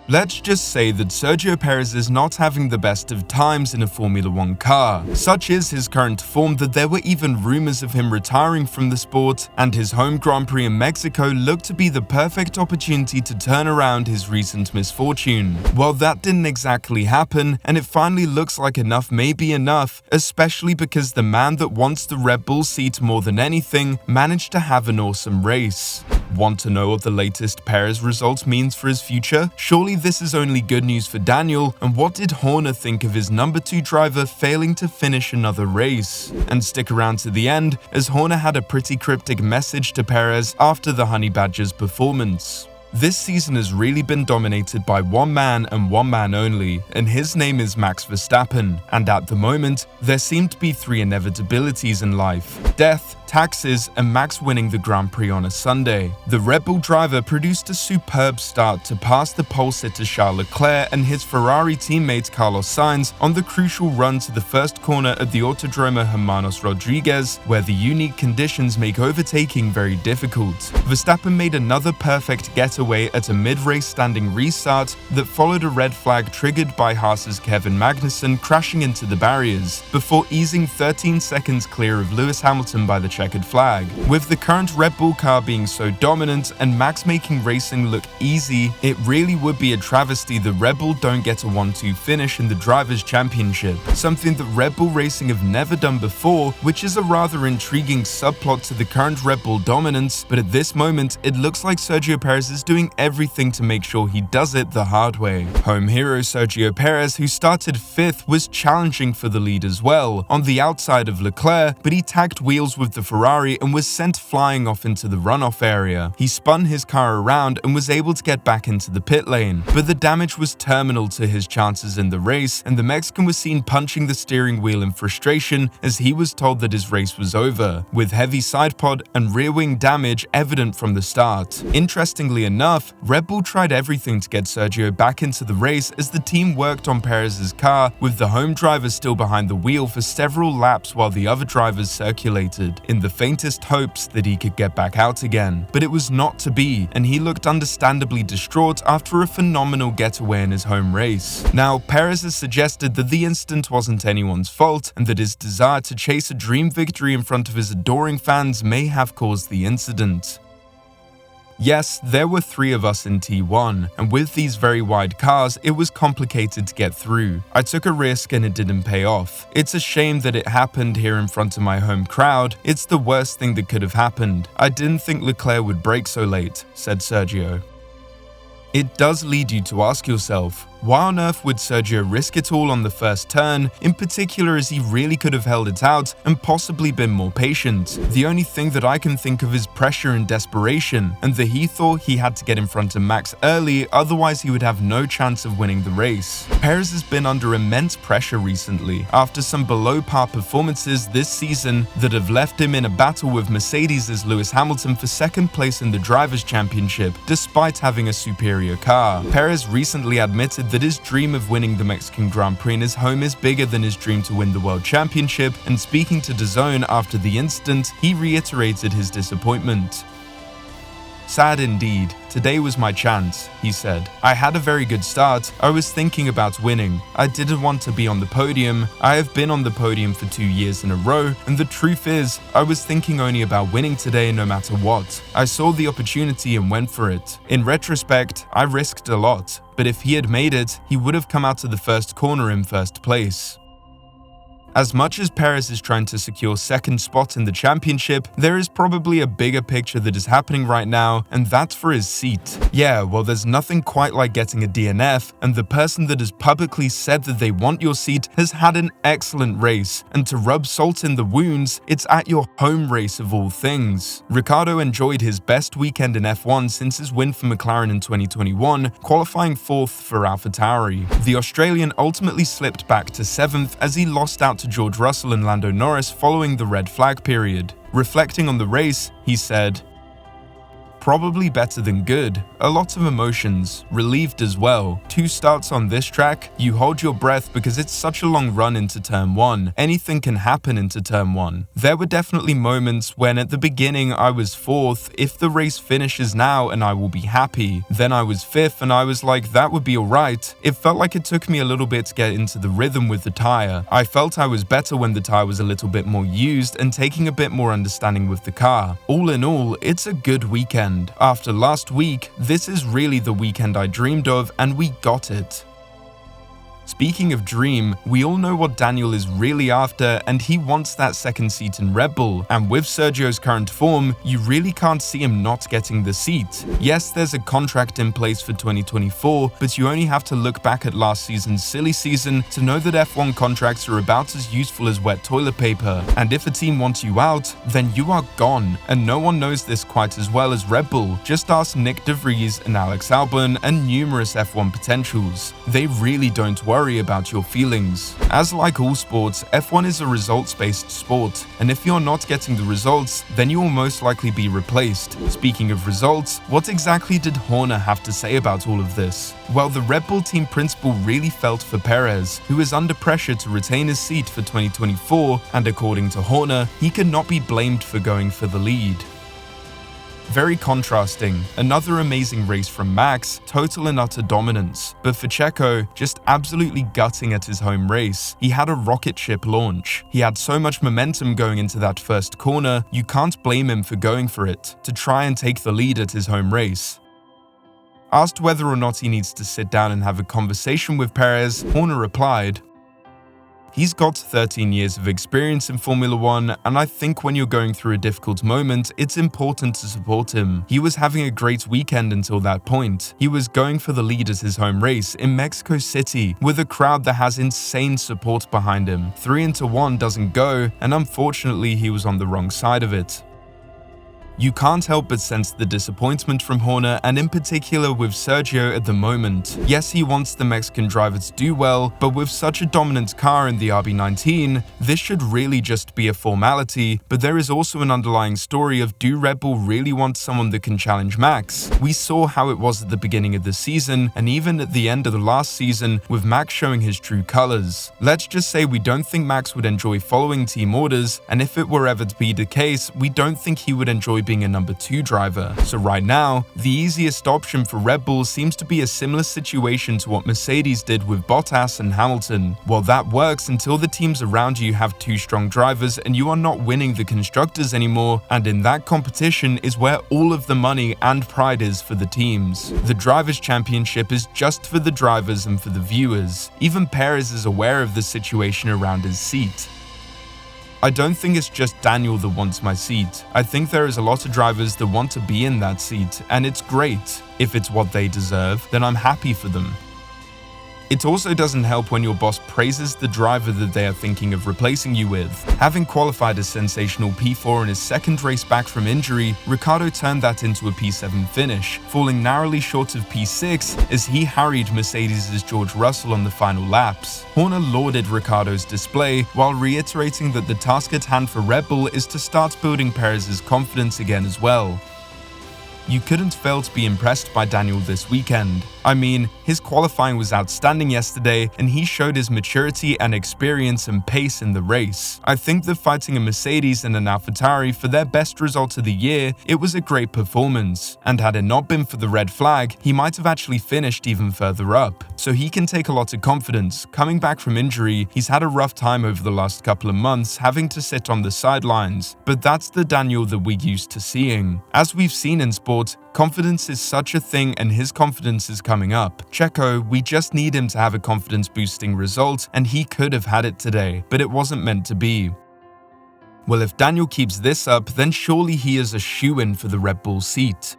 Let's just say that Sergio Perez is not having the best of times in a Formula 1 car. Such is his current form that there were even rumors of him retiring from the sport, and his home Grand Prix in Mexico looked to be the perfect opportunity to turn around his recent misfortune. Well, that didn't exactly happen, and it finally looks like enough may be enough, especially because the man that wants the Red Bull seat more than anything managed to have an awesome race. Want to know what the latest Perez result means for his future? Surely this is only good news for Daniel, and what did Horner think of his number 2 driver failing to finish another race? And stick around to the end, as Horner had a pretty cryptic message to Perez after the Honey Badger's performance. This season has really been dominated by one man and one man only, and his name is Max Verstappen. And at the moment, there seem to be 3 inevitabilities in life: death, taxes, and Max winning the Grand Prix on a Sunday. The Red Bull driver produced a superb start to pass the pole sitter Charles Leclerc and his Ferrari teammate Carlos Sainz on the crucial run to the first corner at the Autodromo Hermanos Rodriguez, where the unique conditions make overtaking very difficult. Verstappen made another perfect getaway at a mid-race standing restart that followed a red flag triggered by Haas's Kevin Magnussen crashing into the barriers, before easing 13 seconds clear of Lewis Hamilton by the checkered flag. With the current Red Bull car being so dominant and Max making racing look easy, it really would be a travesty that Red Bull don't get a 1-2 finish in the Drivers' Championship, something that Red Bull Racing have never done before, which is a rather intriguing subplot to the current Red Bull dominance, but at this moment it looks like Sergio Perez is doing everything to make sure he does it the hard way. Home hero Sergio Perez, who started 5th, was challenging for the lead as well, on the outside of Leclerc, but he tagged wheels with the Ferrari and was sent flying off into the runoff area. He spun his car around and was able to get back into the pit lane, but the damage was terminal to his chances in the race, and the Mexican was seen punching the steering wheel in frustration as he was told that his race was over, with heavy side pod and rear wing damage evident from the start. Interestingly enough, Red Bull tried everything to get Sergio back into the race as the team worked on Perez's car, with the home driver still behind the wheel for several laps while the other drivers circulated, in the faintest hopes that he could get back out again. But it was not to be, and he looked understandably distraught after a phenomenal getaway in his home race. Now, Perez has suggested that the incident wasn't anyone's fault, and that his desire to chase a dream victory in front of his adoring fans may have caused the incident. Yes, there were 3 of us in T1, and with these very wide cars, it was complicated to get through. I took a risk and it didn't pay off. It's a shame that it happened here in front of my home crowd. It's the worst thing that could have happened. I didn't think Leclerc would brake so late, said Sergio. It does lead you to ask yourself, why on earth would Sergio risk it all on the first turn, in particular as he really could have held it out and possibly been more patient? The only thing that I can think of is pressure and desperation, and that he thought he had to get in front of Max early, otherwise he would have no chance of winning the race. Perez has been under immense pressure recently, after some below-par performances this season that have left him in a battle with Mercedes' Lewis Hamilton for 2nd place in the Drivers' Championship, despite having a superior car. Perez recently admitted that his dream of winning the Mexican Grand Prix in his home is bigger than his dream to win the World Championship, and speaking to DAZN after the incident, he reiterated his disappointment. Sad indeed. Today was my chance, he said. I had a very good start. I was thinking about winning. I didn't want to be on the podium. I have been on the podium for 2 years in a row, and the truth is, I was thinking only about winning today no matter what. I saw the opportunity and went for it. In retrospect, I risked a lot, but if he had made it, he would have come out of the first corner in 1st place. As much as Perez is trying to secure 2nd spot in the championship, there is probably a bigger picture that is happening right now, and that's for his seat. Yeah, well, there's nothing quite like getting a DNF, and the person that has publicly said that they want your seat has had an excellent race, and to rub salt in the wounds, it's at your home race of all things. Ricciardo enjoyed his best weekend in F1 since his win for McLaren in 2021, qualifying 4th for AlphaTauri. The Australian ultimately slipped back to 7th as he lost out to George Russell and Lando Norris following the red flag period. Reflecting on the race, he said, Probably better than good, a lot of emotions, relieved as well. 2 starts on this track, you hold your breath because it's such a long run into turn 1. Anything can happen into turn 1. There were definitely moments when at the beginning I was 4th, if the race finishes now and I will be happy. Then I was 5th and I was like, that would be alright. It felt like it took me a little bit to get into the rhythm with the tire. I felt I was better when the tire was a little bit more used and taking a bit more understanding with the car. All in all, it's a good weekend. After last week, this is really the weekend I dreamed of, and we got it. Speaking of dream, we all know what Daniel is really after, and he wants that second seat in Red Bull, and with Sergio's current form, you really can't see him not getting the seat. Yes, there's a contract in place for 2024, but you only have to look back at last season's silly season to know that F1 contracts are about as useful as wet toilet paper, and if a team wants you out, then you are gone, and no one knows this quite as well as Red Bull. Just ask Nick de Vries and Alex Albon and numerous F1 potentials. They really don't worry about your feelings. As like all sports, F1 is a results-based sport, and if you're not getting the results, then you will most likely be replaced. Speaking of results, what exactly did Horner have to say about all of this? Well, the Red Bull team principal really felt for Perez, who is under pressure to retain his seat for 2024, and according to Horner, he could not be blamed for going for the lead. Very contrasting, another amazing race from Max, total and utter dominance, but for Checo, just absolutely gutting at his home race. He had a rocket ship launch. He had so much momentum going into that first corner, you can't blame him for going for it, to try and take the lead at his home race. Asked whether or not he needs to sit down and have a conversation with Perez, Horner replied, "He's got 13 years of experience in Formula 1, and I think when you're going through a difficult moment, it's important to support him. He was having a great weekend until that point. He was going for the lead at his home race in Mexico City, with a crowd that has insane support behind him. 3-1 doesn't go, and unfortunately he was on the wrong side of it." You can't help but sense the disappointment from Horner, and in particular with Sergio at the moment. Yes, he wants the Mexican driver to do well, but with such a dominant car in the RB19, this should really just be a formality, but there is also an underlying story of, do Red Bull really want someone that can challenge Max? We saw how it was at the beginning of the season, and even at the end of the last season, with Max showing his true colors. Let's just say we don't think Max would enjoy following team orders, and if it were ever to be the case, we don't think he would enjoy being a number 2 driver. So right now, the easiest option for Red Bull seems to be a similar situation to what Mercedes did with Bottas and Hamilton. Well, that works until the teams around you have 2 strong drivers and you are not winning the constructors anymore, and in that competition is where all of the money and pride is for the teams. The Drivers' Championship is just for the drivers and for the viewers. Even Perez is aware of the situation around his seat. "I don't think it's just Daniel that wants my seat. I think there is a lot of drivers that want to be in that seat, and it's great. If it's what they deserve, then I'm happy for them." It also doesn't help when your boss praises the driver that they are thinking of replacing you with. Having qualified a sensational P4 in his second race back from injury, Ricciardo turned that into a P7 finish, falling narrowly short of P6 as he harried Mercedes' George Russell on the final laps. Horner lauded Ricciardo's display while reiterating that the task at hand for Red Bull is to start building Perez's confidence again as well. You couldn't fail to be impressed by Daniel this weekend. I mean, his qualifying was outstanding yesterday, and he showed his maturity and experience and pace in the race. I think that fighting a Mercedes and an AlphaTauri for their best result of the year, it was a great performance, and had it not been for the red flag, he might have actually finished even further up. So he can take a lot of confidence. Coming back from injury, he's had a rough time over the last couple of months, having to sit on the sidelines, but that's the Daniel that we're used to seeing. As we've seen in sport, confidence is such a thing, and his confidence is coming up. Checo, we just need him to have a confidence-boosting result, and he could have had it today, but it wasn't meant to be. Well, if Daniel keeps this up, then surely he is a shoo-in for the Red Bull seat.